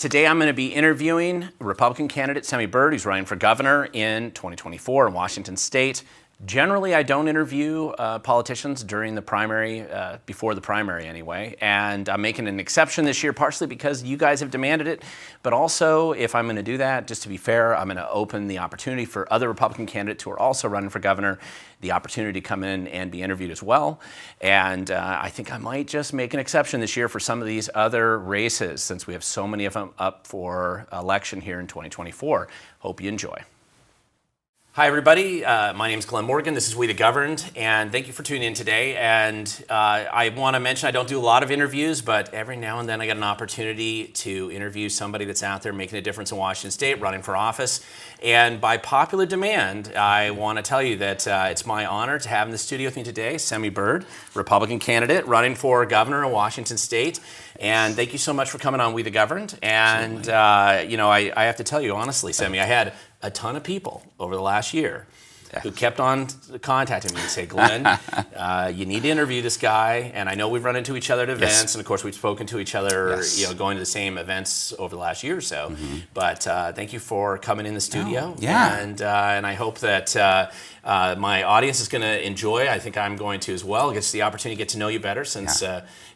Today I'm going to be interviewing Republican candidate Semi Bird, who's running for governor in 2024 in Washington State. Generally, I don't interview politicians during the primary, before the primary anyway, and I'm making an exception this year, partially because you guys have demanded it, but also, if I'm going to do that, just to be fair, I'm going to open the opportunity for other Republican candidates who are also running for governor, the opportunity to come in and be interviewed as well. And I think I might just make an exception this year for some of these other races, since we have so many of them up for election here in 2024. Hope you enjoy. Hi, everybody. My name is Glen Morgan. This is We the Governed, and thank you for tuning in today. And I want to mention I don't do a lot of interviews, but every now and then I get an opportunity to interview somebody that's out there making a difference in Washington State, running for office. And by popular demand, I want to tell you that it's my honor to have in the studio with me today Semi Bird, Republican candidate running for governor in Washington State. And thank you so much for coming on We the Governed. And, you know, I have to tell you honestly, Semi, I had a ton of people over the last year who kept on contacting me and say, Glenn, you need to interview this guy. And I know we've run into each other at events, and of course we've spoken to each other, you know, going to the same events over the last year or so. But thank you for coming in the studio. And I hope that my audience is going to enjoy. I think I'm going to as well. It gets the opportunity to get to know you better since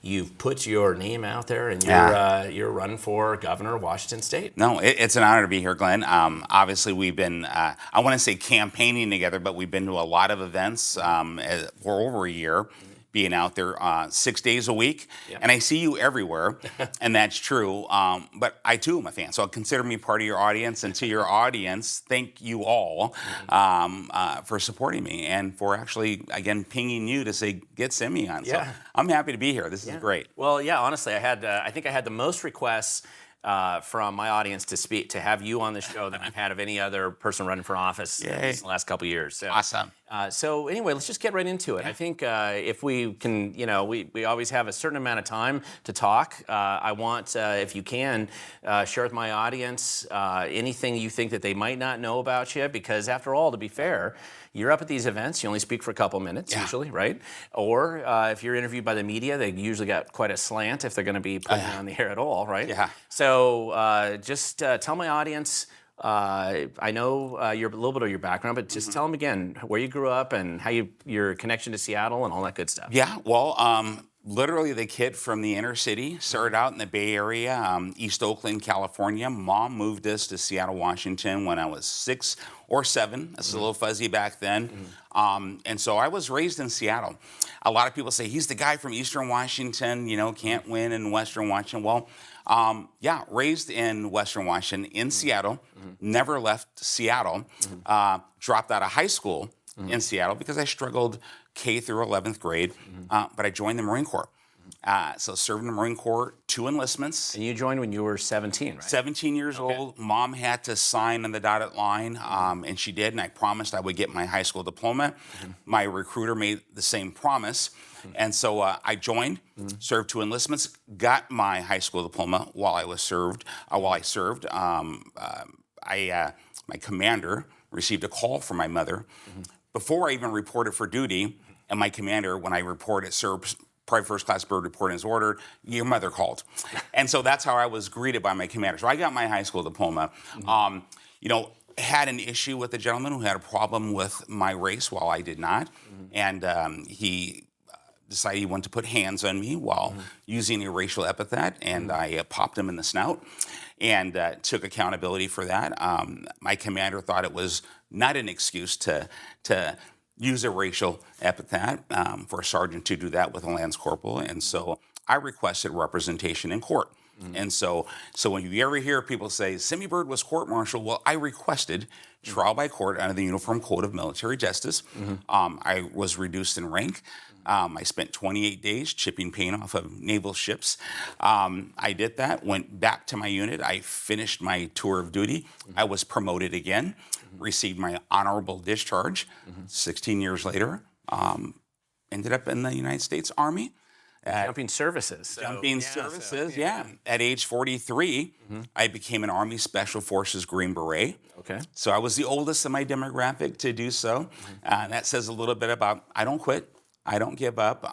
you've put your name out there and you're running for governor of Washington State. No, it's an honor to be here, Glenn. Obviously, we've been, I want to say campaigning together, but we've been to a lot of events for over a year, being out there 6 days a week. And I see you everywhere, and that's true. But I, too, am a fan. So consider me part of your audience. And to your audience, thank you all for supporting me and for actually, again, pinging you to say, get Semi on. So I'm happy to be here. This is great. Well, yeah, honestly, I think I had the most requests from my audience to have you on the show than I've had of any other person running for office in the last couple of years. So, awesome. So anyway, let's just get right into it. I think if we can, you know, we always have a certain amount of time to talk. I want, if you can, share with my audience anything you think that they might not know about you, because after all, to be fair, you're up at these events, you only speak for a couple minutes usually, right? Or if you're interviewed by the media, they usually got quite a slant if they're going to be putting you on the air at all, right? So just tell my audience, I know a little bit of your background, but just tell them again where you grew up and how your connection to Seattle and all that good stuff. Yeah, well, literally the kid from the inner city, started out in the Bay Area, East Oakland, California. Mom moved us to Seattle, Washington when I was 6 or 7. It's a little fuzzy back then. And so I was raised in Seattle. A lot of people say, he's the guy from Eastern Washington, you know, can't win in Western Washington. Well, yeah, raised in Western Washington, in Seattle, never left Seattle, dropped out of high school in Seattle because I struggled K through 11th grade, but I joined the Marine Corps. So served in the Marine Corps, 2 enlistments. And you joined when you were 17, right? 17 years old. Mom had to sign on the dotted line, and she did, and I promised I would get my high school diploma. My recruiter made the same promise, and so I joined, served 2 enlistments, got my high school diploma while I served. My commander received a call from my mother before I even reported for duty, and my commander, when I reported, Private First Class Bird reporting is ordered, your mother called. And so that's how I was greeted by my commander. So I got my high school diploma. You know, had an issue with a gentleman who had a problem with my race while I did not. And he decided he wanted to put hands on me while using a racial epithet, and I popped him in the snout and took accountability for that. My commander thought it was not an excuse to use a racial epithet for a sergeant to do that with a lance corporal, and so I requested representation in court. And so when you ever hear people say, Semi Bird was court-martialed, well, I requested trial by court under the Uniform Code of Military Justice. I was reduced in rank. I spent 28 days chipping paint off of naval ships. I did that, went back to my unit. I finished my tour of duty. I was promoted again, received my honorable discharge. 16 years later, ended up in the United States Army. Jumping services. At age 43, I became an Army Special Forces Green Beret. Okay. So I was the oldest in my demographic to do so. That says a little bit about I don't quit. I don't give up.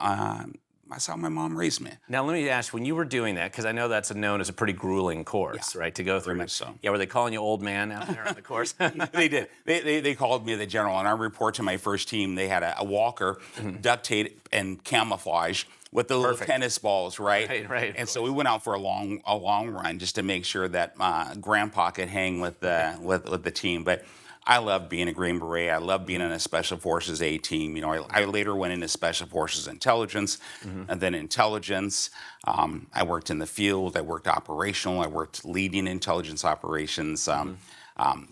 that's how my mom raised me. Now, let me ask, when you were doing that, because I know that's known as a pretty grueling course, right, to go through. Very much so. Yeah, were they calling you old man out there on the course? They did. They called me the general. And I report to my first team, they had a walker, duct tape, and camouflage with the little tennis balls, right? Right. And so we went out for a long run just to make sure that Grandpa could hang with the team. But I love being a Green Beret. I love being in a Special Forces A team. You know, I later went into Special Forces Intelligence, and then Intelligence. I worked in the field. I worked operational. I worked leading intelligence operations.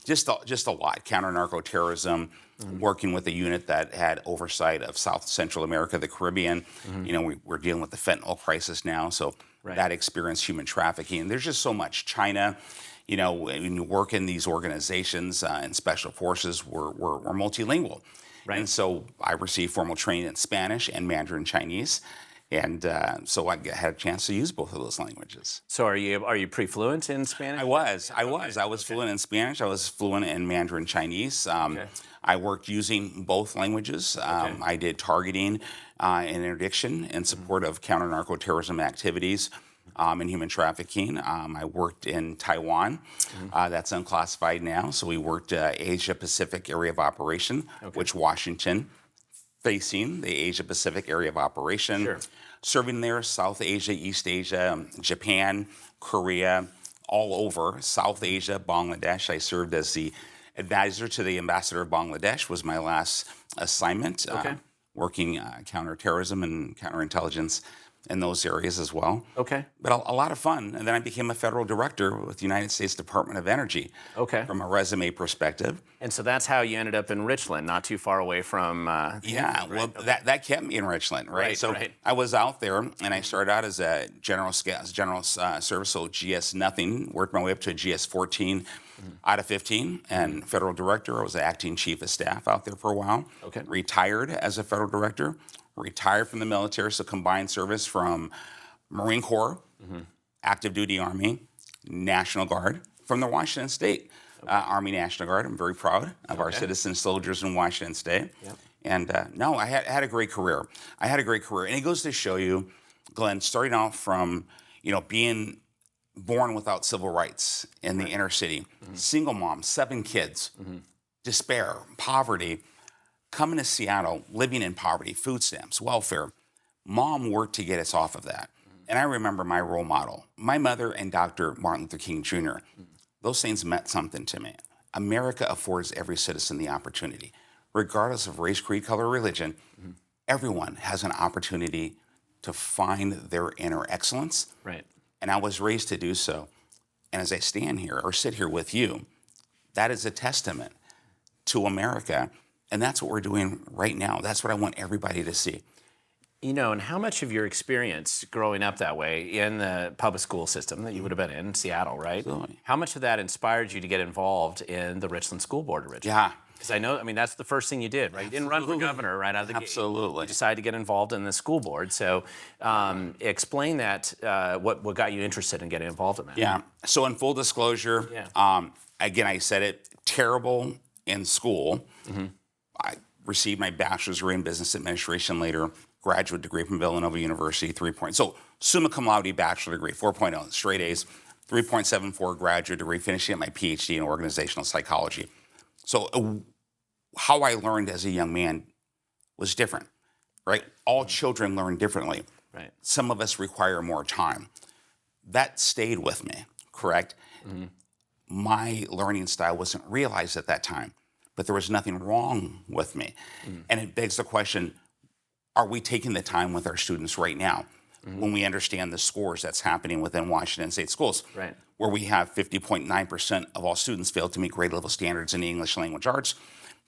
Just a lot. Counter-narco-terrorism, working with a unit that had oversight of South Central America, the Caribbean. You know, we're dealing with the fentanyl crisis now, so that experience, human trafficking. There's just so much. China. You know, when you work in these organizations and special forces, we're multilingual. Right. And so I received formal training in Spanish and Mandarin Chinese. And so I had a chance to use both of those languages. So are you pretty fluent in Spanish? I was fluent in Spanish. I was fluent in Mandarin Chinese. I worked using both languages. I did targeting and interdiction in support of counter-narco-terrorism activities. In human trafficking. I worked in Taiwan. That's unclassified now. So we worked Asia Pacific area of operation, which Washington facing the Asia Pacific area of operation. Sure. Serving there, South Asia, East Asia, Japan, Korea, all over. South Asia, Bangladesh. I served as the advisor to the ambassador of Bangladesh, was my last assignment. Working counterterrorism and counterintelligence in those areas as well. Okay. But a lot of fun. And then I became a federal director with the United States Department of Energy. Okay. From a resume perspective. And so that's how you ended up in Richland, not too far away from... that kept me in Richland, right? So I was out there, and I started out as a general service, so GS nothing, worked my way up to a GS 14 out of 15, and federal director. I was the acting chief of staff out there for a while. Okay. Retired as a federal director. Retired from the military, so combined service from Marine Corps, active duty Army, National Guard, from the Washington State Army National Guard. I'm very proud of our citizen soldiers in Washington State. Yep. And no, I had a great career. And it goes to show you, Glenn, starting off from, being born without civil rights in the inner city, single mom, 7 kids, despair, poverty, coming to Seattle, living in poverty, food stamps, welfare. Mom worked to get us off of that. And I remember my role model, my mother and Dr. Martin Luther King Jr. Those things meant something to me. America affords every citizen the opportunity. Regardless of race, creed, color, religion, everyone has an opportunity to find their inner excellence. Right. And I was raised to do so. And as I stand here or sit here with you, that is a testament to America. And that's what we're doing right now. That's what I want everybody to see. And how much of your experience growing up that way in the public school system that you would have been in Seattle, right? Absolutely. How much of that inspired you to get involved in the Richland School Board originally? Yeah. Because I mean, that's the first thing you did, right? You didn't run for governor right out of the gate. Absolutely. You decided to get involved in the school board. So explain that, what got you interested in getting involved in that? Yeah. So in full disclosure, again, I said it, terrible in school. I received my bachelor's degree in business administration later, graduate degree from Villanova University, 3.0. So summa cum laude bachelor degree, 4.0, straight A's, 3.74 graduate degree, finishing up my PhD in organizational psychology. So how I learned as a young man was different, right? All children learn differently. Right. Some of us require more time. That stayed with me, correct? My learning style wasn't realized at that time. But there was nothing wrong with me. And it begs the question, are we taking the time with our students right now when we understand the scores that's happening within Washington State schools, where we have 50.9% of all students fail to meet grade level standards in the English language arts,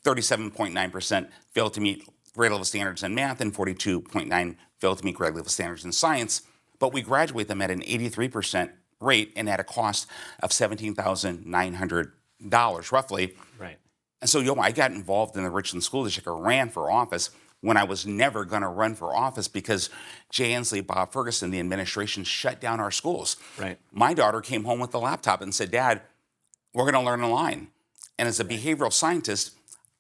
37.9% fail to meet grade level standards in math, and 42.9% fail to meet grade level standards in science, but we graduate them at an 83% rate and at a cost of $17,900 roughly. Right. And so, I got involved in the Richland School District. I ran for office when I was never going to run for office because Jay Inslee, Bob Ferguson, the administration shut down our schools. Right. My daughter came home with a laptop and said, "Dad, we're going to learn online." And as a behavioral scientist,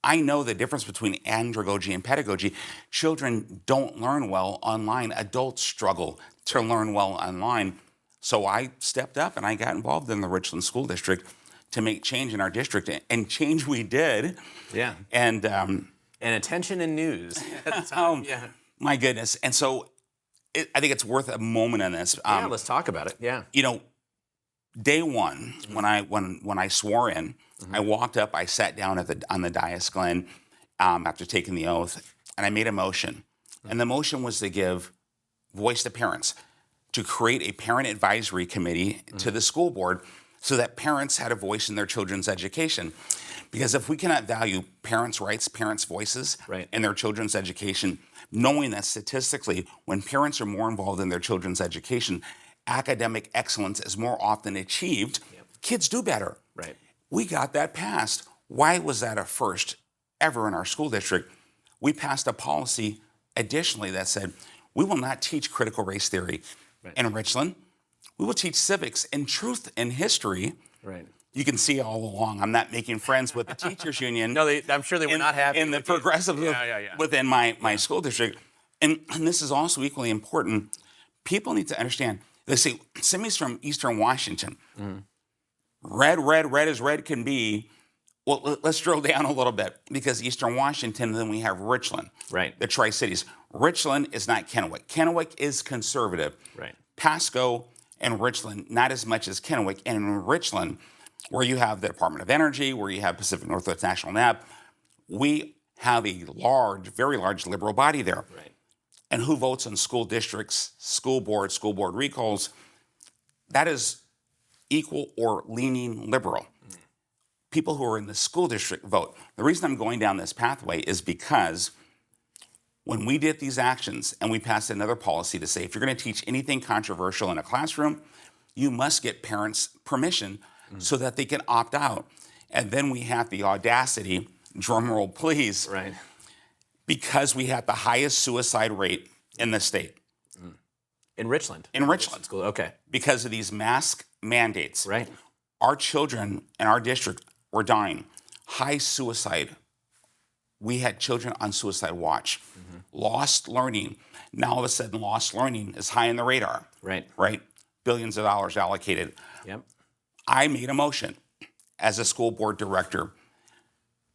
I know the difference between andragogy and pedagogy. Children don't learn well online. Adults struggle to learn well online. So I stepped up and I got involved in the Richland School District to make change in our district, and change we did. Yeah. And attention and news. Yeah. My goodness. And so I think it's worth a moment on this. Yeah, let's talk about it. Yeah. You know, day one, when I swore in, I walked up, I sat down on the dais, Glenn, after taking the oath, and I made a motion. And the motion was to give voice to parents, to create a parent advisory committee to the school board so that parents had a voice in their children's education. Because if we cannot value parents' rights, parents' voices in their children's education, knowing that statistically, when parents are more involved in their children's education, academic excellence is more often achieved, kids do better. Right. We got that passed. Why was that a first ever in our school district? We passed a policy additionally that said, we will not teach critical race theory in Richland. We will teach civics and truth and history. Right. You can see all along, I'm not making friends with the teachers union. No, I'm sure they were not happy. In the progressive within my school district. And this is also equally important. People need to understand. They say, Simi's from Eastern Washington. Red as red can be. Well, let's drill down a little bit, because Eastern Washington, then we have Richland. Right. The Tri-Cities. Richland is not Kennewick. Kennewick is conservative. Right. Pasco and Richland, not as much as Kennewick. And in Richland, where you have the Department of Energy, where you have Pacific Northwest National Lab, we have a large, very large liberal body there. Right. And who votes on school districts, school board recalls, that is equal or leaning liberal. People who are in the school district vote. The reason I'm going down this pathway is because when we did these actions and we passed another policy to say, if you're going to teach anything controversial in a classroom, you must get parents' permission so that they can opt out. And then we have the audacity, drum roll please, because we had the highest suicide rate in the state. In Richland? In Richland. School. Okay. Because of these mask mandates. Right. Our children in our district were dying. High suicide. We had children on suicide watch. Lost learning. Now all of a sudden, lost learning is high on the radar. Right. Right? Billions of dollars allocated. Yep. I made a motion as a school board director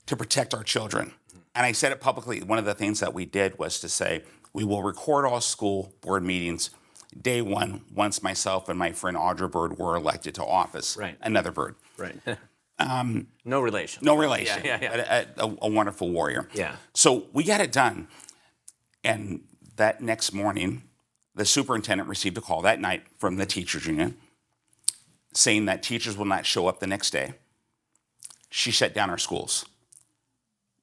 to protect our children. And I said it publicly. One of the things that we did was to say, we will record all school board meetings day one, once myself and my friend Audra Bird were elected to office. Right. Another Bird. Right. No relation. No relation. Yeah. A wonderful warrior. Yeah. So we got it done. And that next morning, the superintendent received a call that night from the teachers union saying that teachers will not show up the next day. She shut down our schools.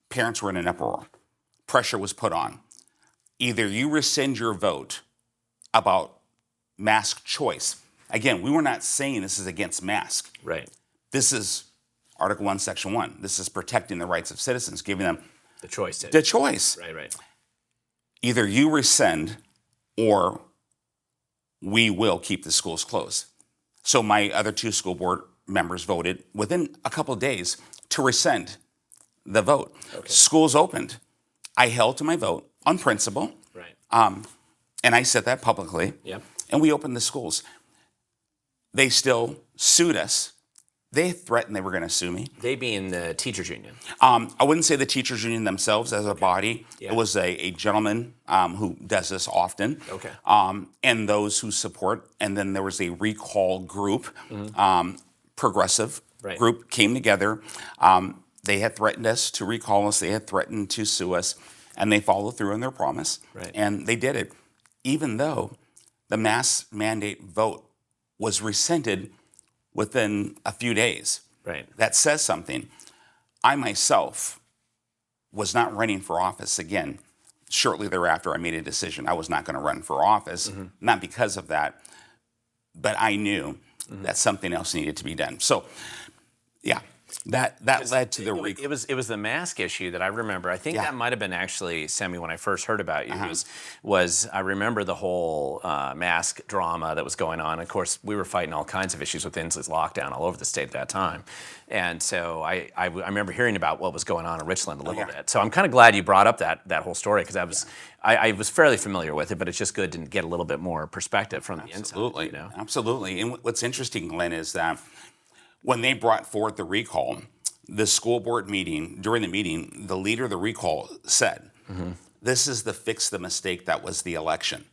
Parents were in an uproar. Pressure was put on. Either you rescind your vote about mask choice. Again, we were not saying this is against mask. Right. This is Article 1, Section 1. This is protecting the rights of citizens, giving them the choice. The choice. Right. Either you rescind or we will keep the schools closed. So my other two school board members voted within a couple of days to rescind the vote. Okay. Schools opened. I held to my vote on principle. Right. And I said that publicly. Yep. And we opened the schools. They still sued us. They threatened they were going to sue me. They being the teachers union. I wouldn't say the teachers union themselves as a body. Yeah. It was a gentleman who does this often. Okay. And those who support. And then there was a recall group, progressive group came together. They had threatened us to recall us. They had threatened to sue us. And they followed through on their promise. Right. And they did it. Even though the mask mandate vote was rescinded within a few days. Right. That says something. I myself was not running for office again. Shortly thereafter, I made a decision I was not going to run for office, not because of that, but I knew that something else needed to be done. So, yeah. That led to the recall. It was the mask issue that I remember. I think that might have been actually, Sammy, when I first heard about you. Was I remember the whole mask drama that was going on. Of course, we were fighting all kinds of issues with Inslee's lockdown all over the state at that time. And so I remember hearing about what was going on in Richland a little bit. So I'm kind of glad you brought up that whole story, because I was fairly familiar with it, but it's just good to get a little bit more perspective from the inside. You know? Absolutely. And what's interesting, Glenn, is that when they brought forth the recall, the school board meeting, during the meeting, the leader of the recall said, this is to fix the mistake that was the election.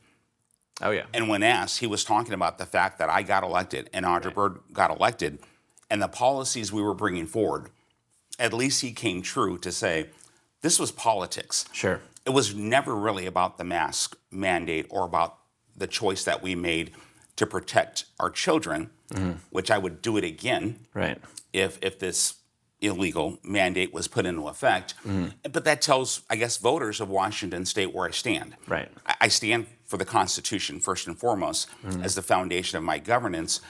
Oh, yeah. And when asked, he was talking about the fact that I got elected and Audra Bird got elected, and the policies we were bringing forward, at least he came true to say, this was politics. Sure. It was never really about the mask mandate or about the choice that we made to protect our children, which I would do it again if this illegal mandate was put into effect. But that tells, I guess, voters of Washington State where I stand. Right. I stand for the Constitution, first and foremost, as the foundation of my governance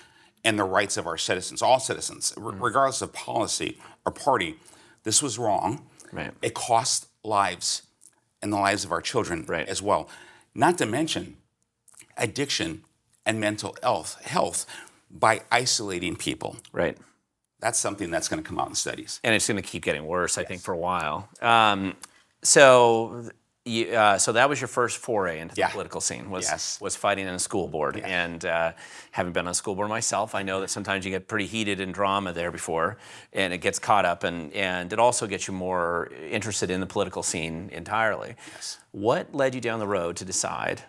and the rights of our citizens, all citizens, regardless of policy or party. This was wrong. Right. It cost lives and the lives of our children as well. Not to mention addiction and mental health by isolating people. Right. That's something that's going to come out in studies. And it's going to keep getting worse, I think, for a while. So that was your first foray into the political scene, was fighting in a school board. And having been on a school board myself, I know that sometimes you get pretty heated in drama there before, and it gets caught up, and it also gets you more interested in the political scene entirely. Yes. What led you down the road to decide,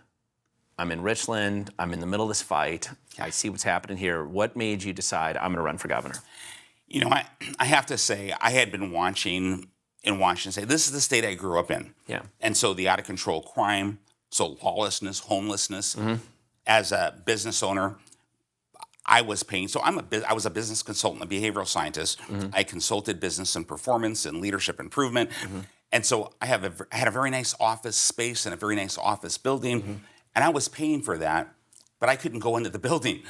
I'm in Richland, I'm in the middle of this fight, I see what's happening here. What made you decide I'm going to run for governor? You know, I have to say, I had been watching in Washington State. This is the state I grew up in. Yeah. And so the out-of-control crime, so lawlessness, homelessness. As a business owner, I was paying. So I was a business consultant, a behavioral scientist. I consulted business and performance and leadership improvement. And so I had a very nice office space and a very nice office building. And I was paying for that, but I couldn't go into the building.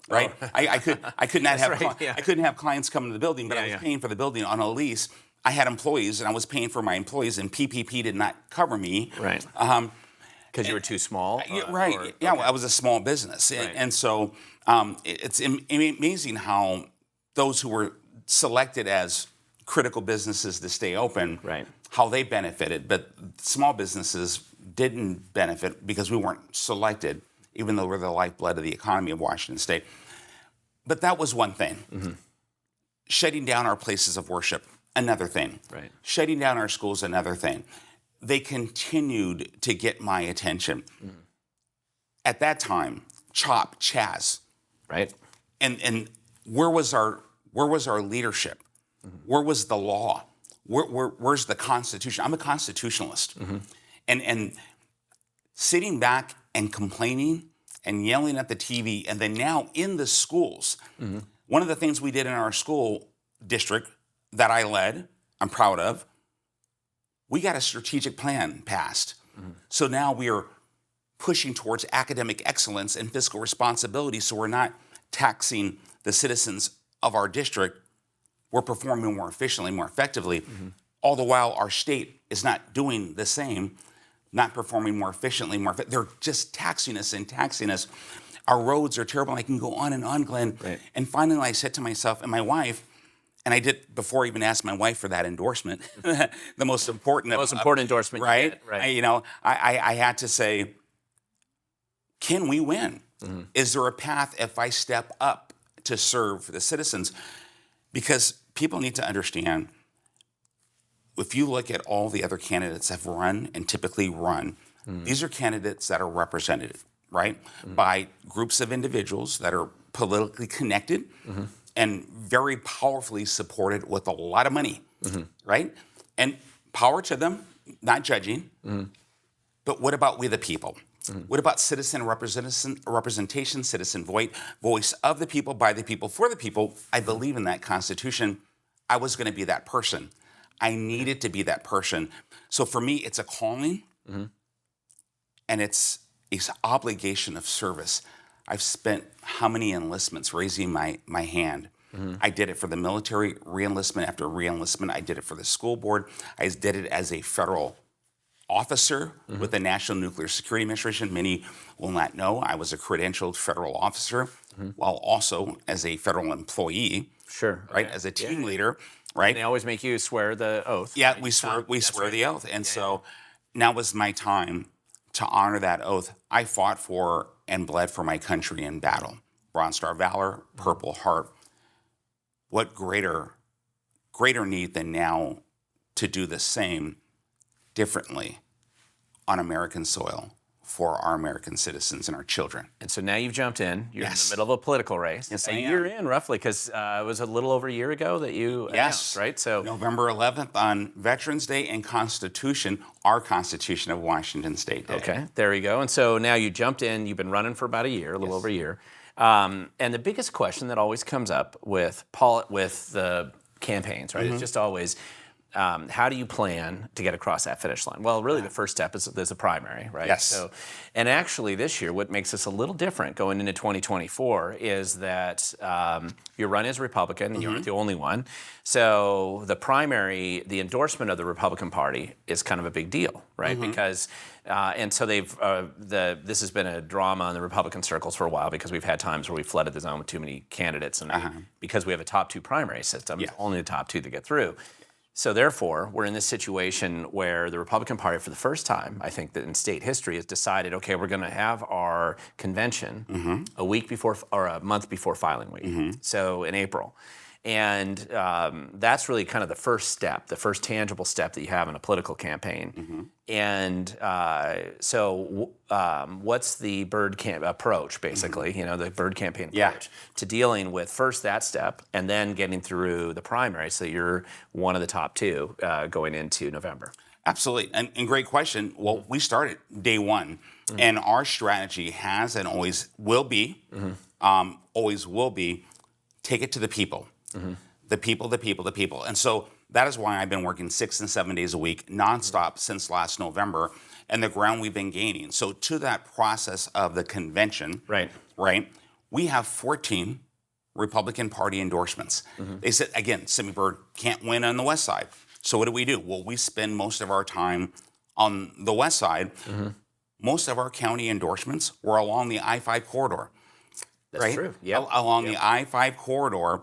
Right, I could not have I couldn't have clients come to the building, but I was paying for the building on a lease. I had employees, and I was paying for my employees, and PPP did not cover me. Right. Because you were too small. Right. Well, I was a small business, and so it's amazing how those who were selected as critical businesses to stay open, how they benefited, but small businesses didn't benefit because we weren't selected, even though we're the lifeblood of the economy of Washington State. But that was one thing. Shutting down our places of worship, another thing. Right. Shutting down our schools, another thing. They continued to get my attention. At that time, CHOP, Chaz. Right. And where was our leadership? Where was the law? Where's the Constitution? I'm a constitutionalist. And sitting back and complaining and yelling at the TV, and then now in the schools, one of the things we did in our school district that I led, I'm proud of, we got a strategic plan passed. So now we are pushing towards academic excellence and fiscal responsibility, so we're not taxing the citizens of our district. We're performing more efficiently, more effectively, all the while our state is not doing the same, not performing more efficiently, they're just taxing us and taxing us. Our roads are terrible. I can go on and on, Glenn. Right. And finally I said to myself and my wife, and I did, before I even asked my wife for that endorsement, the most important endorsement, right? Right. I had to say, can we win? Is there a path if I step up to serve the citizens? Because people need to understand, if you look at all the other candidates that have run and typically run, these are candidates that are represented, right, by groups of individuals that are politically connected and very powerfully supported with a lot of money, right? And power to them, not judging. But what about we the people? What about citizen representation, citizen voice of the people, by the people, for the people? I believe in that Constitution. I was going to be that person. I needed to be that person. So for me, it's a calling, and it's an obligation of service. I've spent how many enlistments raising my hand. I did it for the military, re-enlistment after re-enlistment. I did it for the school board. I did it as a federal officer with the National Nuclear Security Administration. Many will not know I was a credentialed federal officer, while also as a federal employee, Sure. right, Okay. as a team leader, right? They always make you swear the oath. Yeah, right? we swear Right. the oath. And so now was my time to honor that oath. I fought for and bled for my country in battle. Bronze Star Valor, Purple Heart. What greater need than now to do the same differently on American soil for our American citizens and our children. And so now you've jumped in. You're in Yes. the middle of a political race. Yes, a I am. year in, roughly, because it was a little over a year ago that you announced, right? So November 11th on Veterans Day and Constitution, our Constitution of Washington State Day. okay, there we go. And so now you jumped in. You've been running for about a year, a little over a year. And the biggest question that always comes up with the campaigns, right? It's just always, how do you plan to get across that finish line? Well, really, the first step is there's a primary, right? Yes. So, and actually, this year, what makes us a little different going into 2024 is that you run as Republican, and you're not the only one. So the primary, the endorsement of the Republican Party is kind of a big deal, right? Because and so this has been a drama in the Republican circles for a while because we've had times where we flooded the zone with too many candidates, and because we have a top two primary system, it's only the top two that get through. So therefore, we're in this situation where the Republican Party, for the first time, I think that in state history, has decided, okay, we're going to have our convention a week before or a month before filing week, so in April. And that's really kind of the first step, the first tangible step that you have in a political campaign. And so what's the Byrd approach, basically, the Byrd campaign approach to dealing with first that step and then getting through the primary so you're one of the top two going into November? Absolutely. And great question. Well, we started day one, and our strategy has and always will be, take it to the people. The people. And so that is why I've been working 6 and 7 days a week, nonstop since last November, and the ground we've been gaining. So to that process of the convention, right, we have 14 Republican Party endorsements. They said, again, Semi Byrd can't win on the West Side. So what do? Well, we spend most of our time on the West Side. Most of our county endorsements were along the I-5 corridor. That's true. Yep. Along the I-5 corridor,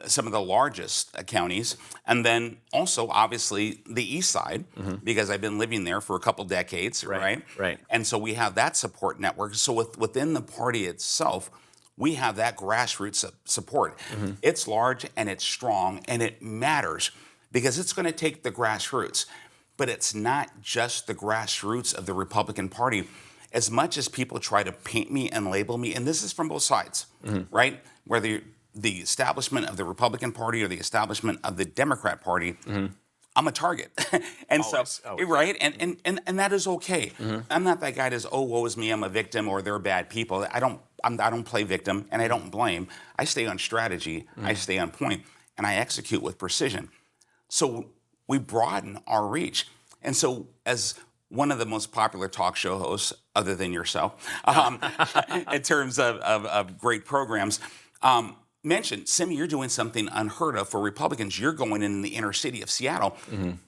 some of the largest counties, and then also obviously the East Side, because I've been living there for a couple decades, right? And so we have that support network. So within the party itself, we have that grassroots support. It's large and it's strong and it matters because it's going to take the grassroots, but it's not just the grassroots of the Republican Party. As much as people try to paint me and label me, and this is from both sides, right? Whether the establishment of the Republican Party or the establishment of the Democrat Party, I'm a target. And always. Right? And that is okay. I'm not that guy that says, oh, woe is me, I'm a victim, or they're bad people. I don't play victim, and I don't blame. I stay on strategy, I stay on point, and I execute with precision. So we broaden our reach. And so as one of the most popular talk show hosts, other than yourself, in terms of great programs, mentioned, Simi, you're doing something unheard of for Republicans. You're going in the inner city of Seattle.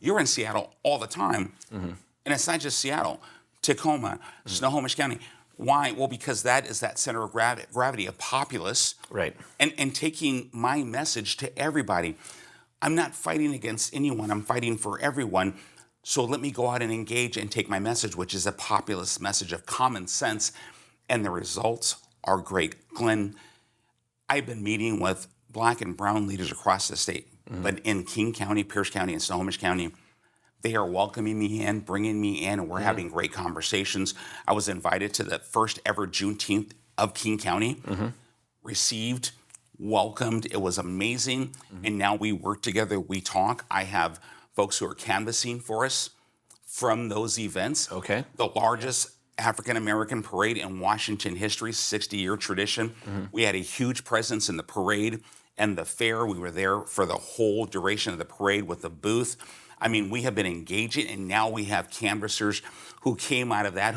You're in Seattle all the time. And it's not just Seattle, Tacoma, Snohomish County. Why? Well, because that is that center of gravity of populace. Right. And taking my message to everybody. I'm not fighting against anyone. I'm fighting for everyone. So let me go out and engage and take my message, which is a populist message of common sense, and the results are great. Glenn, I've been meeting with Black and brown leaders across the state, but in King County, Pierce County, and Snohomish County, they are welcoming me in, bringing me in, and we're having great conversations. I was invited to the first ever Juneteenth of King County, received, welcomed. It was amazing, and now we work together, we talk. I have folks who are canvassing for us from those events. Okay. The largest African-American parade in Washington history, 60-year tradition. We had a huge presence in the parade and the fair. We were there for the whole duration of the parade with the booth. I mean, we have been engaging, and now we have canvassers who came out of that.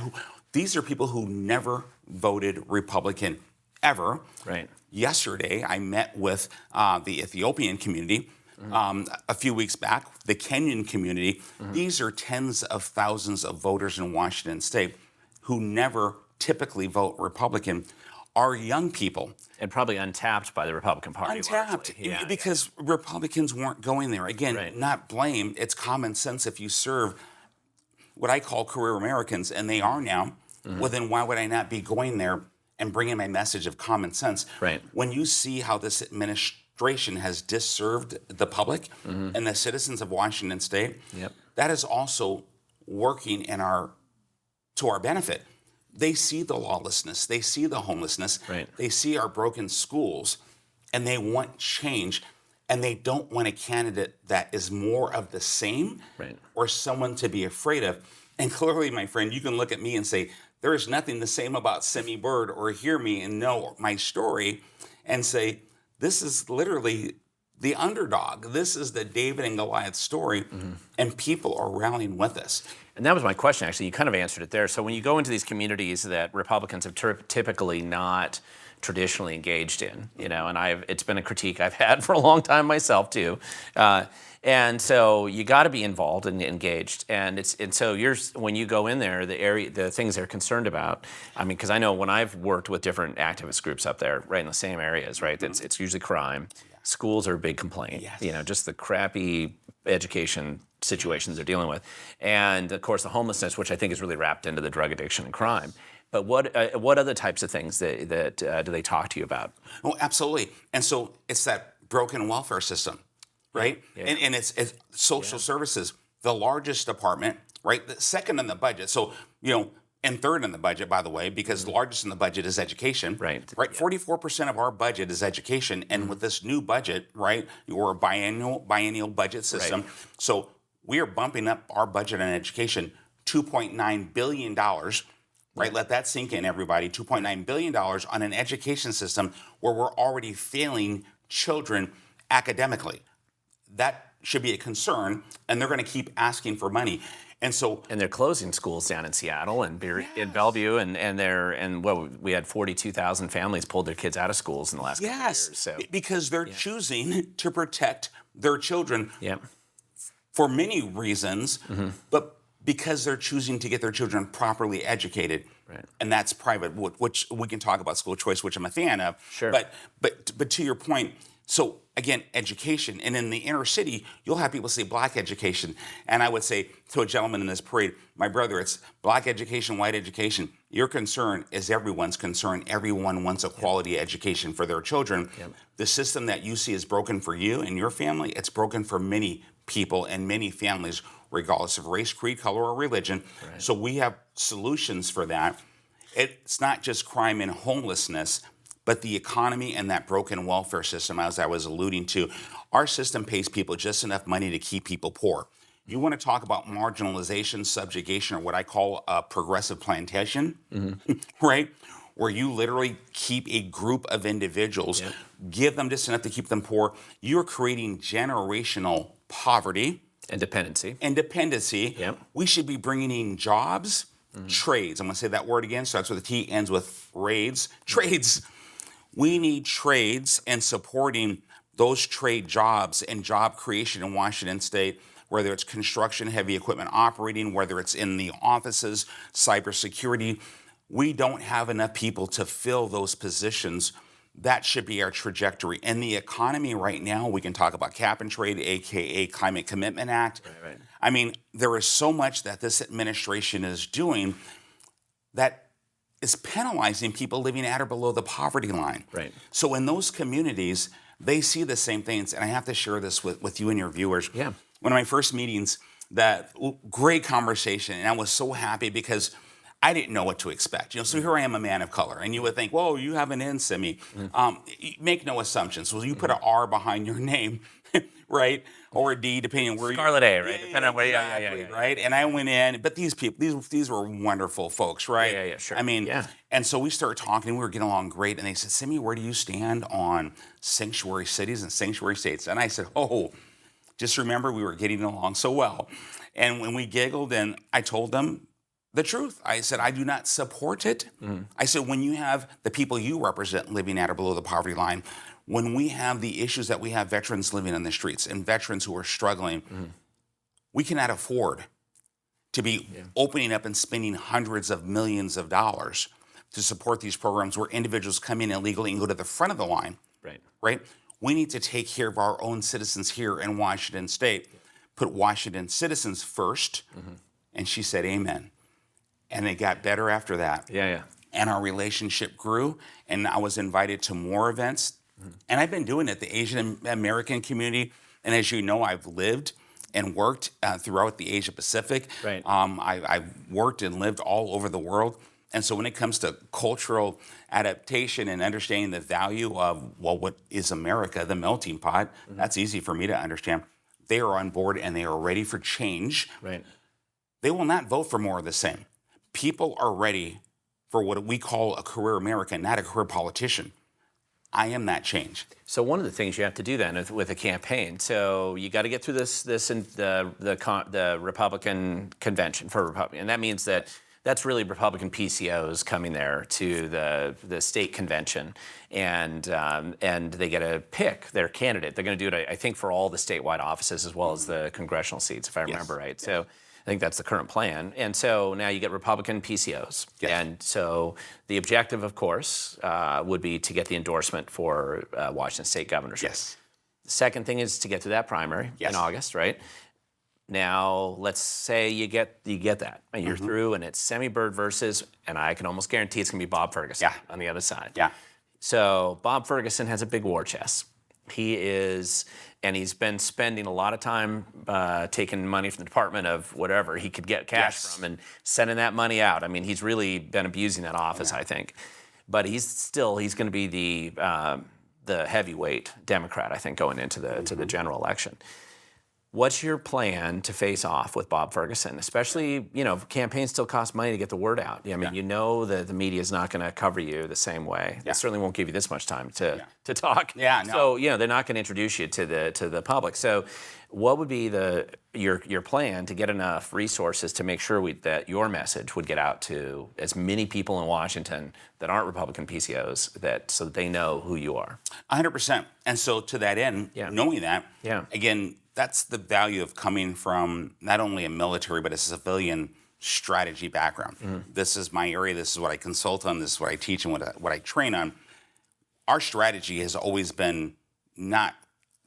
These are people who never voted Republican ever. Right. yesterday I met with the Ethiopian community. A few weeks back, the Kenyan community. These are tens of thousands of voters in Washington State who never typically vote Republican, are young people. And probably untapped by the Republican Party. Untapped, because Republicans weren't going there. Again, not blame, it's common sense if you serve what I call career Americans, and they are now, well then why would I not be going there and bringing my message of common sense? Right. When you see how this administration has disserved the public and the citizens of Washington State, that is also working to our benefit. They see the lawlessness, they see the homelessness, they see our broken schools, and they want change, and they don't want a candidate that is more of the same or someone to be afraid of. And clearly, my friend, you can look at me and say, there is nothing the same about Semi Bird, or hear me and know my story and say, this is literally the underdog. This is the David and Goliath story, and people are rallying with us. And that was my question, actually. You kind of answered it there. So when you go into these communities that Republicans have typically not traditionally engaged in, and it's been a critique I've had for a long time myself too. And so you got to be involved and engaged. And so when you go in there, the things they're concerned about. I mean, because I know when I've worked with different activist groups up there, right in the same areas, right, it's usually crime. Schools are a big complaint. Just the crappy education situations they're dealing with, and of course the homelessness, which I think is really wrapped into the drug addiction and crime. But what other types of things that do they talk to you about? Oh, absolutely. And so it's that broken welfare system, right? And it's social services, the largest department, right? The second in the budget. So and third in the budget, by the way, because the largest in the budget is education. Right. 44% of our budget is education, and with this new budget, right, or a biennial budget system, so we are bumping up our budget on education $2.9 billion, right? Let that sink in, everybody. $2.9 billion on an education system where we're already failing children academically. That should be a concern, and they're going to keep asking for money. And they're closing schools down in Seattle and in Bellevue, we had 42,000 families pulled their kids out of schools in the last couple of years. So. Because they're choosing to protect their children for many reasons, but because they're choosing to get their children properly educated, and that's private, which we can talk about school choice, which I'm a fan of. Sure. But to your point. So again, education, and in the inner city, you'll have people say black education, and I would say to a gentleman in this parade, my brother, it's black education, white education. Your concern is everyone's concern. Everyone wants a quality education for their children. The system that you see is broken for you and your family. It's broken for many people and many families, regardless of race, creed, color, or religion. So we have solutions for that. It's not just crime and homelessness, but the economy and that broken welfare system, as I was alluding to. Our system pays people just enough money to keep people poor. You want to talk about marginalization, subjugation, or what I call a progressive plantation, right? Where you literally keep a group of individuals, give them just enough to keep them poor. You're creating generational poverty. And dependency. We should be bringing in jobs, trades. I'm going to say that word again. Starts with a T, ends with raids. Trades. We need trades, and supporting those trade jobs and job creation in Washington State, whether it's construction, heavy equipment operating, whether it's in the offices, cybersecurity. We don't have enough people to fill those positions. That should be our trajectory. And the economy right now, we can talk about cap and trade, AKA Climate Commitment Act. I mean, there is so much that this administration is doing that is penalizing people living at or below the poverty line. So in those communities, they see the same things. And I have to share this with you and your viewers. One of my first meetings, that great conversation, and I was so happy because I didn't know what to expect. So here I am, a man of color, and you would think, whoa, you have an N, Simi. Make no assumptions. So you put an R behind your name, right? Or a D, depending on where you... Scarlet A, right? Depending on where you... Right? And I went in, but these people, these were wonderful folks, right? Sure. I mean, and so we started talking, and we were getting along great, and they said, Simi, where do you stand on sanctuary cities and sanctuary states? And I said, just remember we were getting along so well. And when we giggled, and I told them the truth. I said, I do not support it. I said, when you have the people you represent living at or below the poverty line, when we have the issues that we have veterans living on the streets and veterans who are struggling, we cannot afford to be opening up and spending hundreds of millions of dollars to support these programs where individuals come in illegally and go to the front of the line. Right? We need to take care of our own citizens here in Washington State, put Washington citizens first. And she said, amen. And it got better after that. And our relationship grew, and I was invited to more events. And I've been doing it, the Asian American community. And as you know, I've lived and worked throughout the Asia Pacific. I've worked and lived all over the world. And so when it comes to cultural adaptation and understanding the value of, well, what is America, the melting pot, that's easy for me to understand. They are on board and they are ready for change. They will not vote for more of the same. People are ready for what we call a career American, not a career politician. I am that change. So one of the things you have to do then with a campaign, so you got to get through the Republican convention for Republican, and that means that's really Republican PCOs coming there to the state convention, and they get to pick their candidate. They're going to do it, I think, for all the statewide offices as well as the congressional seats, if I remember right. So I think that's the current plan. And so now you get Republican PCOs. And so the objective, of course, would be to get the endorsement for Washington State governorship. The second thing is to get to that primary in August, right? Now, let's say you get that, and you're through, and it's Semi Bird versus, and I can almost guarantee it's going to be Bob Ferguson on the other side. So Bob Ferguson has a big war chest. He's been spending a lot of time taking money from the Department of whatever he could get cash from and sending that money out. I mean, he's really been abusing that office, I think. But he's going to be the heavyweight Democrat, I think, going into the general election. What's your plan to face off with Bob Ferguson? Especially, campaigns still cost money to get the word out. I mean, you know that the media is not going to cover you the same way. They certainly won't give you this much time to talk. So, they're not going to introduce you to the public. So, what would be your plan to get enough resources to make sure that your message would get out to as many people in Washington that aren't Republican PCOs so that they know who you are? 100%. And so to that end, knowing that, again, that's the value of coming from not only a military, but a civilian strategy background. This is my area. This is what I consult on. This is what I teach and what I train on. Our strategy has always been not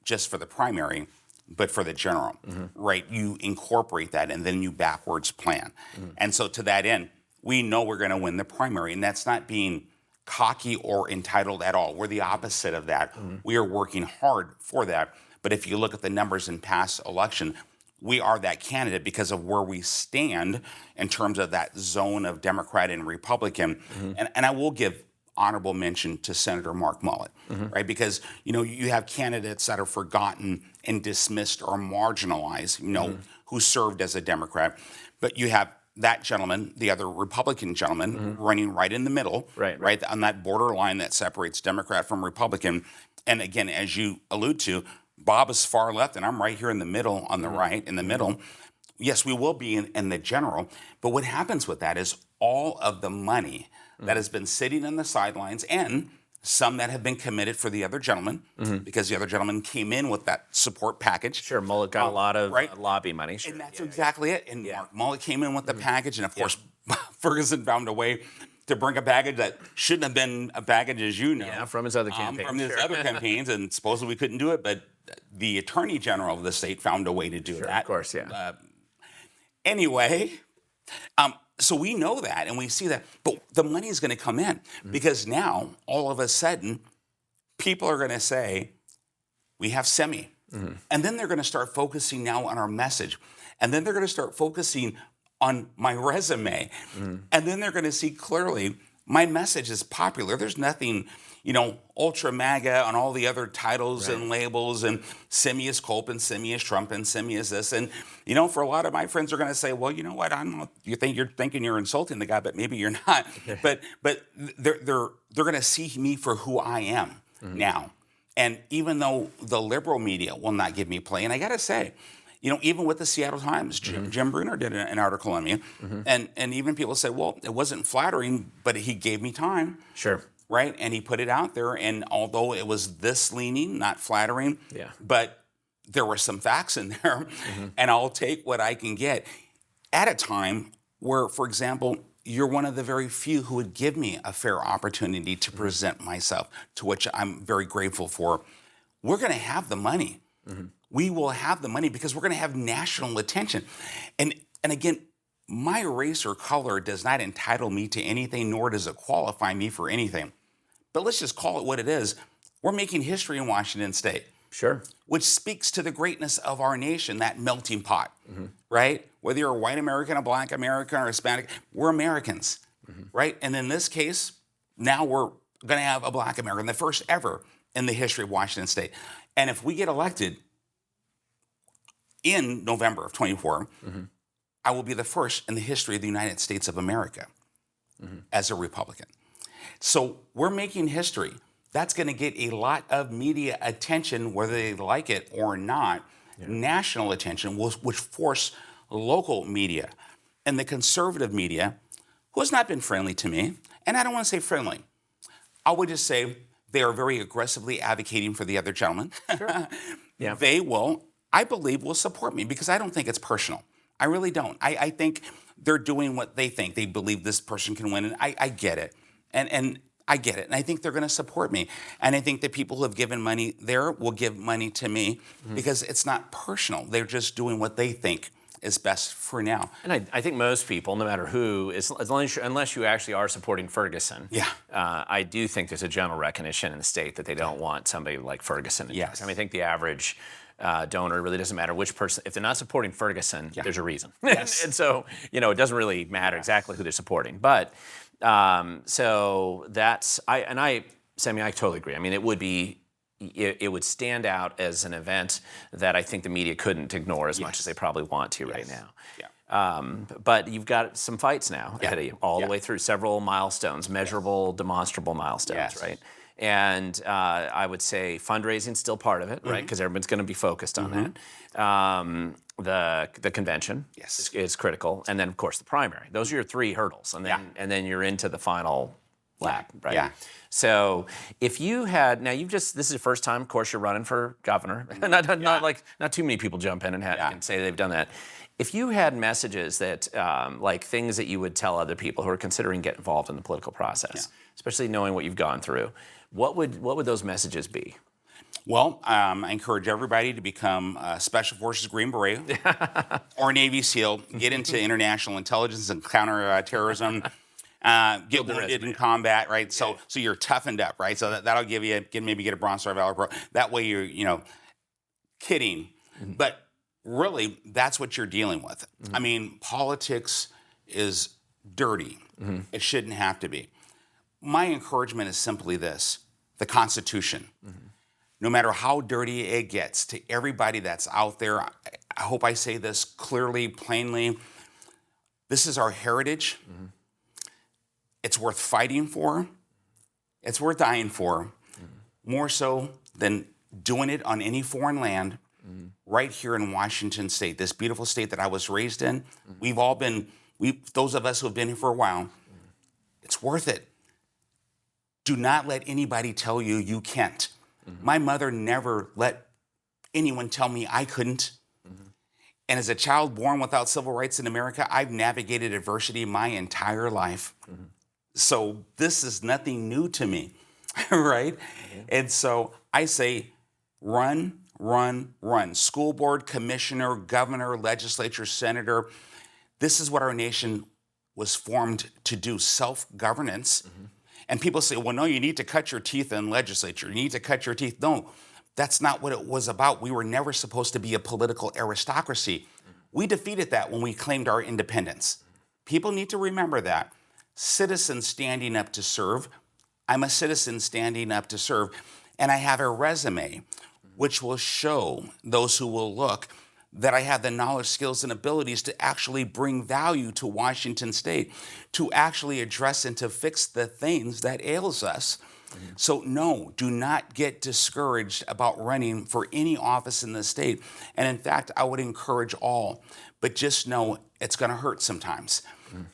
just for the primary, but for the general, right? You incorporate that and then you backwards plan. And so to that end, we know we're going to win the primary, and that's not being cocky or entitled at all. We're the opposite of that. We are working hard for that. But if you look at the numbers in past election, we are that candidate because of where we stand in terms of that zone of Democrat and Republican. And I will give honorable mention to Senator Mark Mullet, right? Because, you have candidates that are forgotten and dismissed or marginalized, who served as a Democrat. But you have that gentleman, the other Republican gentleman, running right in the middle, right on that borderline that separates Democrat from Republican. And again, as you allude to, Bob is far left, and I'm right here in the middle, on the right, in the middle. Yes, we will be in the general, but what happens with that is all of the money that has been sitting on the sidelines, and some that have been committed for the other gentleman, because the other gentleman came in with that support package. Sure, Mullet got a lot of lobby money. Sure. And that's exactly it. And Mark Mullet came in with the package, and of course, Ferguson found a way to bring a package that shouldn't have been a package, as you know. Yeah, from his other campaigns. From his other campaigns, and supposedly we couldn't do it, but the Attorney General of the state found a way to do that. Of course, Anyway, so we know that, and we see that, but the money is going to come in because now, all of a sudden, people are going to say, we have Semi. And then they're going to start focusing now on our message. And then they're going to start focusing on my resume. And then they're going to see clearly my message is popular. There's nothing, ultra MAGA on all the other titles and labels, and Semi is Culp and Semi is Trump and Semi is this. And, for a lot of my friends are going to say, well, you know what, you're thinking you're insulting the guy, but maybe you're not. But they're going to see me for who I am now. And even though the liberal media will not give me play, and I got to say, Even with the Seattle Times, Jim Bruner did an article on me, and even people said, well, it wasn't flattering, but he gave me time. Sure. Right, and he put it out there, and although it was this leaning, not flattering, but there were some facts in there, and I'll take what I can get at a time where, for example, you're one of the very few who would give me a fair opportunity to present myself, to which I'm very grateful for. We're going to have the money. We will have the money because we're going to have national attention. And again, my race or color does not entitle me to anything, nor does it qualify me for anything. But let's just call it what it is. We're making history in Washington State. Sure. Which speaks to the greatness of our nation, that melting pot, right? Whether you're a white American, a black American, or Hispanic, we're Americans, right? And in this case, now we're going to have a black American, the first ever in the history of Washington State. And if we get elected in November of 24, I will be the first in the history of the United States of America as a Republican. So we're making history. That's going to get a lot of media attention, whether they like it or not. National attention, which force local media. And the conservative media, who has not been friendly to me, and I don't want to say friendly, I would just say they are very aggressively advocating for the other gentleman. Sure. They will, I believe, will support me because I don't think it's personal. I really don't. I think they're doing what they think. They believe this person can win, and I get it. And I get it. And I think they're going to support me. And I think the people who have given money there will give money to me because it's not personal. They're just doing what they think is best for now. And I think most people, no matter who, unless you actually are supporting Ferguson, I do think there's a general recognition in the state that they don't want somebody like Ferguson. Yes. I mean, I think the average donor, really doesn't matter which person. If they're not supporting Ferguson, there's a reason. Yes. And so, it doesn't really matter exactly who they're supporting. But so that's, Sammy, I totally agree. I mean, it would stand out as an event that I think the media couldn't ignore as much as they probably want to right now. But you've got some fights now ahead of you, all the way through several milestones, measurable, demonstrable milestones, right? And I would say fundraising still part of it, right? Because everyone's going to be focused on that. The convention is critical, and then of course the primary. Those are your three hurdles, and then you're into the final lap, right? Yeah. So if you had this is the first time, of course, you're running for governor. Not too many people jump in and say they've done that. If you had messages that like things that you would tell other people who are considering getting involved in the political process, especially knowing what you've gone through, what would those messages be? Well, I encourage everybody to become a Special Forces Green Beret or Navy SEAL, get into international intelligence and counterterrorism, get wounded in combat, right? So you're toughened up, right? So that'll give you, maybe get a Bronze Star Valor Pro. That way you're, kidding. But really, that's what you're dealing with. I mean, politics is dirty. It shouldn't have to be. My encouragement is simply this: the Constitution. No matter how dirty it gets, to everybody that's out there, I hope I say this clearly, plainly. This is our heritage. It's worth fighting for. It's worth dying for. More so than doing it on any foreign land. Right here in Washington State, this beautiful state that I was raised in. We've all been, those of us who have been here for a while, it's worth it. Do not let anybody tell you you can't. My mother never let anyone tell me I couldn't. And as a child born without civil rights in America, I've navigated adversity my entire life. So this is nothing new to me, right? And so I say, run, run, run. School board, commissioner, governor, legislature, senator. This is what our nation was formed to do, self-governance. And people say, well, no, you need to cut your teeth in legislature. You need to cut your teeth. No, that's not what it was about. We were never supposed to be a political aristocracy. We defeated that when we claimed our independence. People need to remember that. Citizens standing up to serve. I'm a citizen standing up to serve. And I have a resume which will show those who will look that I have the knowledge, skills, and abilities to actually bring value to Washington State, to actually address and to fix the things that ails us. So no, do not get discouraged about running for any office in the state. And in fact, I would encourage all, but just know it's going to hurt sometimes.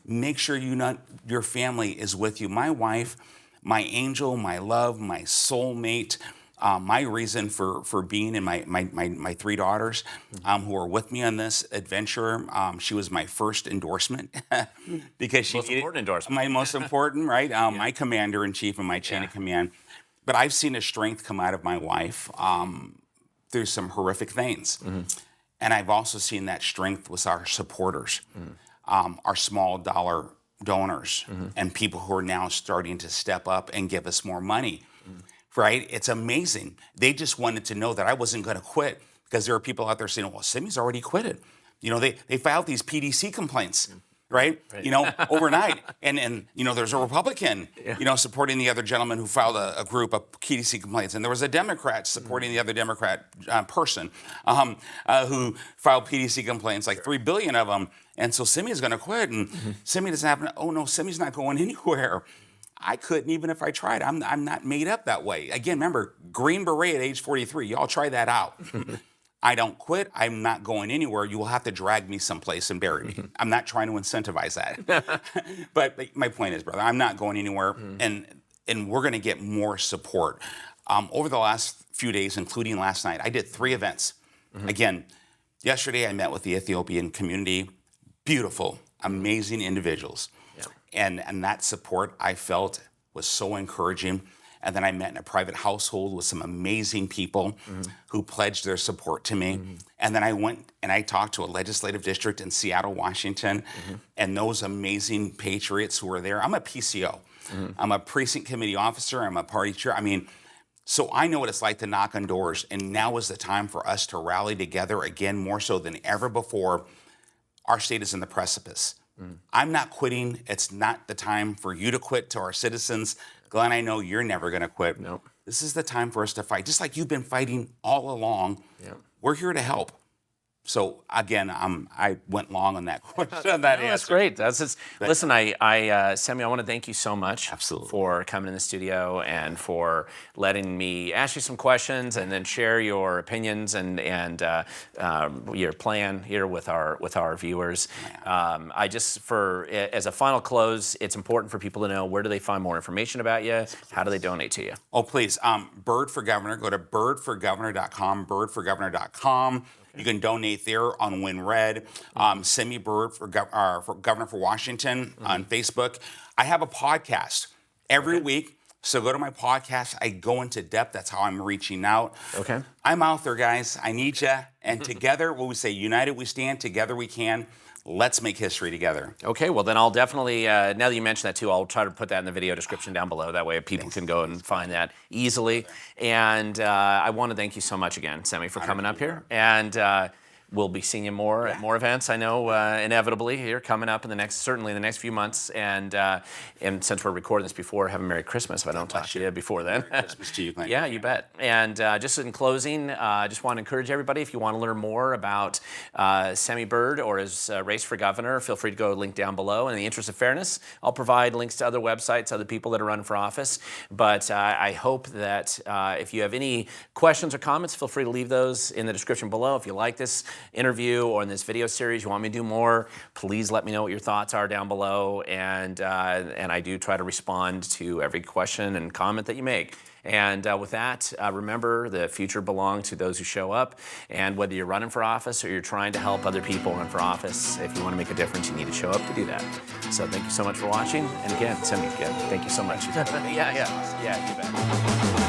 Make sure your family is with you. My wife, my angel, my love, my soulmate, my reason for being, and my three daughters who are with me on this adventure. She was my first endorsement because she Most important endorsement. my most important, right? My commander in chief and my chain of command. But I've seen a strength come out of my wife through some horrific things, and I've also seen that strength with our supporters, our small dollar donors, and people who are now starting to step up and give us more money. Right? It's amazing. They just wanted to know that I wasn't going to quit, because there are people out there saying, well, Simi's already quitted. They filed these PDC complaints, right? Overnight. And there's a Republican, supporting the other gentleman who filed a group of PDC complaints. And there was a Democrat supporting the other Democrat person who filed PDC complaints, like 3 billion of them. And so Simi is going to quit. And Simi doesn't have, oh no, Simi's not going anywhere. I couldn't, even if I tried. I'm not made up that way. Again, remember, Green Beret at age 43. Y'all try that out. I don't quit. I'm not going anywhere. You will have to drag me someplace and bury me. I'm not trying to incentivize that. But my point is, brother, I'm not going anywhere, and we're going to get more support. Over the last few days, including last night, I did 3 events. Again, yesterday I met with the Ethiopian community. Beautiful, amazing individuals. And that support I felt was so encouraging. And then I met in a private household with some amazing people who pledged their support to me. And then I went and I talked to a legislative district in Seattle, Washington, and those amazing patriots who were there. I'm a PCO. I'm a precinct committee officer. I'm a party chair. So I know what it's like to knock on doors. And now is the time for us to rally together again, more so than ever before. Our state is in the precipice. I'm not quitting. It's not the time for you to quit. To our citizens, Glenn, I know you're never going to quit. Nope. This is the time for us to fight, just like you've been fighting all along. We're here to help. So again, I went long on that question. That's great. Listen, Semi, I want to thank you so much for coming in the studio and for letting me ask you some questions and then share your opinions and your plan here with our viewers. As a final close, it's important for people to know, where do they find more information about you? How do they donate to you? Oh, please. Bird for Governor. Go to birdforgovernor.com, birdforgovernor.com. You can donate there on Win Red. Semi Bird for Governor for Washington on Facebook. I have a podcast every week, so go to my podcast. I go into depth. That's how I'm reaching out. Okay. I'm out there, guys. I need you. And together, what we say, united we stand, together we can. Let's make history together. Okay, well then I'll definitely, now that you mentioned that too, I'll try to put that in the video description down below. That way people can go and find that easily. And I want to thank you so much again, Semi, for coming up here. And we'll be seeing you more at more events, I know, inevitably here coming up certainly in the next few months. And since we're recording this before, have a Merry Christmas if I don't talk to you before then. Merry Christmas to you, Glenn. Yeah, you bet. And just in closing, I just want to encourage everybody, if you want to learn more about Semi Bird or his race for governor, feel free to go to the link down below. In the interest of fairness, I'll provide links to other websites, other people that are running for office. But I hope that if you have any questions or comments, feel free to leave those in the description below. If you like this interview or in this video series, you want me to do more, please let me know what your thoughts are down below. And I do try to respond to every question and comment that you make. And with that, remember, the future belongs to those who show up. And whether you're running for office or you're trying to help other people run for office, if you want to make a difference, you need to show up to do that. So thank you so much for watching. And again, Semi, thank you so much. Yeah, you bet.